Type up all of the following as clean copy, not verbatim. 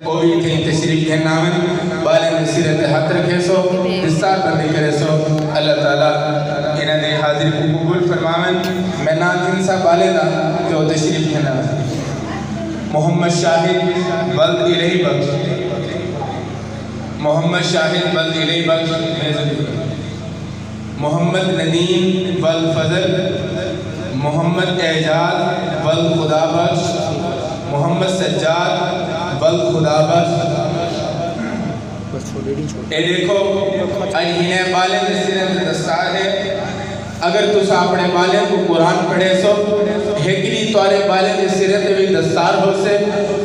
وہ بھی کہیں تشریف کے نامن بالے نصیرت حق رکھے سو دستار بندی کرے سو اللہ تعالیٰ انہیں دے حاضر کو قبول فرماون میں نات انسا بالے دا کہ وہ تشریف کے نامن محمد شاہد بلد الہی بخش محمد شاہد بلد الہی بخش محمد ندیم بلد فضل محمد اعجاز بلد خدا بخش محمد سجاد بل خدا بخش اے دیکھو اج ہنیں بالے نصیرت دستار ہے اگر تُس اپنے بالے کو قرآن پڑھے سو ہیکری توارے بالے نصیرت بھی دستار ہو سے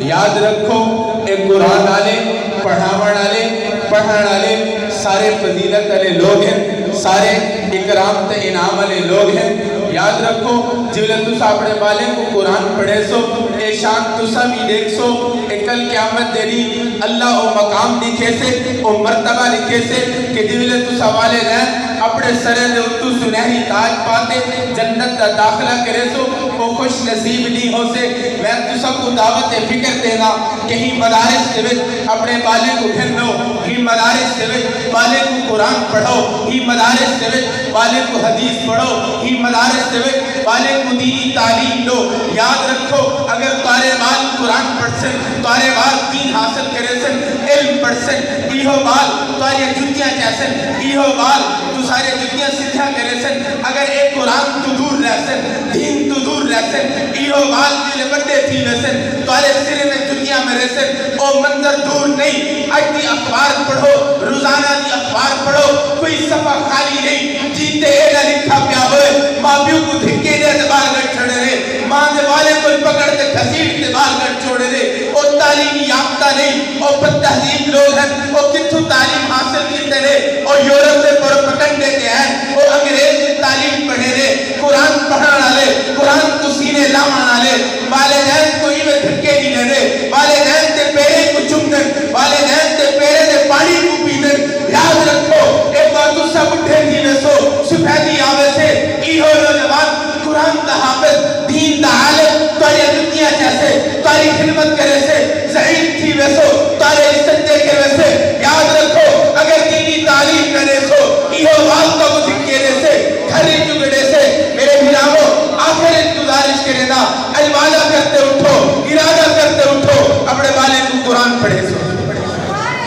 یاد رکھو ایک قرآن آلے پڑھان آلے سارے فضیلت علی لوگ ہیں سارے اکرام تے انعام علی لوگ ہیں یاد رکھو جبلے تُسا اپنے بالے کو قرآن پڑھے سو اے شان تُسا بھی دیکھ سو اے کل قیامت دیری اللہ او مقام لکھے سے او مرتبہ لکھے سے کہ جبلے تُسا والے رہن اپنے سرے دے اتو سنہری تاج پاتے جنت دا داخلہ کرے سو او خوش نصیب نہیں ہو سے میں تُسا کو دعوت فکر دینا کہیں مدارس دے اپنے بالے کو پھرنو ہی مدارس دے بالے کو قرآن پڑھو ہی مدارس دے بالے کو حدیث پڑھو ہی مدارس دے بالے کو دینی تعلیم لو یاد رکھو اگر تارے بال قرآن پڑھ سن تارے بال دین حاصل کرے سن علم پڑھ سن ایہو بال تارے جتیاں چیسن ایہو بال تو سارے جتیاں سدھا کرے سن اگر ایک قرآن تو دور رہ سن دین تو دور رہ سن ایہو بال جلے بڑے تھی ویسن تارے سرے میں جتیاں میں رہ سن او منظر دور نہیں آج دی اخبار پڑھو روزانہ دی اخبار پڑھو کوئی صفحہ خالی نہیں جیتے ایڈا لکھا پیا ہوئے ماں بیو کو دھکے دے دبال گھر چھڑے رہے ماں دے والے کوئی پکڑ دے کھسیٹ دبال گھر چھوڑے رہے او تعلیمی یافتہ نہیں او بدتہذیب لوگ ہیں او کتھو تعلیم حاصل کیتے رہے او یورپ سے پر پکڑنے کے ہیں او انگریز سے تعلیم پڑھے رہے قرآن پڑھانا لے قرآن کو سینے لامان لے والدین کو ہی میں دھکے نہیں لے رہے والدین تے پیرے کو چمدن والدین تے پیرے دے پانی کو پیدن یاد رکھو ایک بار تو سب اٹھے تھی میں سو سفیدی آوے سے ایہو نوجوان قرآن دا حافظ دین دا عالم تاری دنیا جیسے تاری خدمت کرے سے ضعیف تھی ویسو تاری عزت دے کے ویسے یاد رکھو اگر دینی تعلیم کرے سو ایہو بات کا وہ دکھے دے سے گھری چگڑے سے میرے بھیراو آخر ایک گزارش کرے نا الوادہ کرتے اٹھو ارادہ کرتے اٹھو اپنے والے کو قرآن پڑھے سو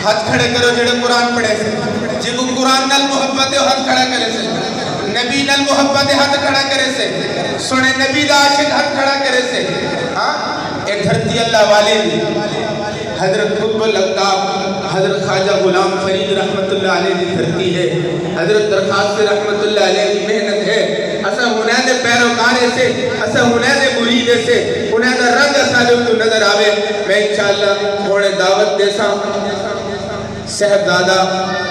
ہاتھ کھڑے کرو جڑے قرآن پڑھے سے جب قرآن نال محبت ہے ہاتھ کھڑا کرے سے نبی نال محبت ہاتھ کھڑا کرے سے سنے نبی دا عاشق ہاتھ کھڑا کرے سے ایک دھرتی اللہ والے دی حضرت قطب الاقطاب حضرت خواجہ غلام فرید رحمت اللہ علیہ دی دھرتی ہے حضرت درخواست رحمت اللہ علیہ دی محنت ہے اسا ہنے دے پیروکارے سے اسا ہنے دے مرید سے ہنے دا رنگ اسا جو تو نظر آوے میں انشاءاللہ تھوڑے دعوت دے سا صاحبزادہ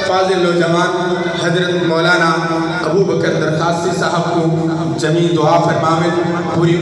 فاضل و جوان حضرت مولانا ابو بکر درخواست صاحب کو جمیع دعا فرماویں پوری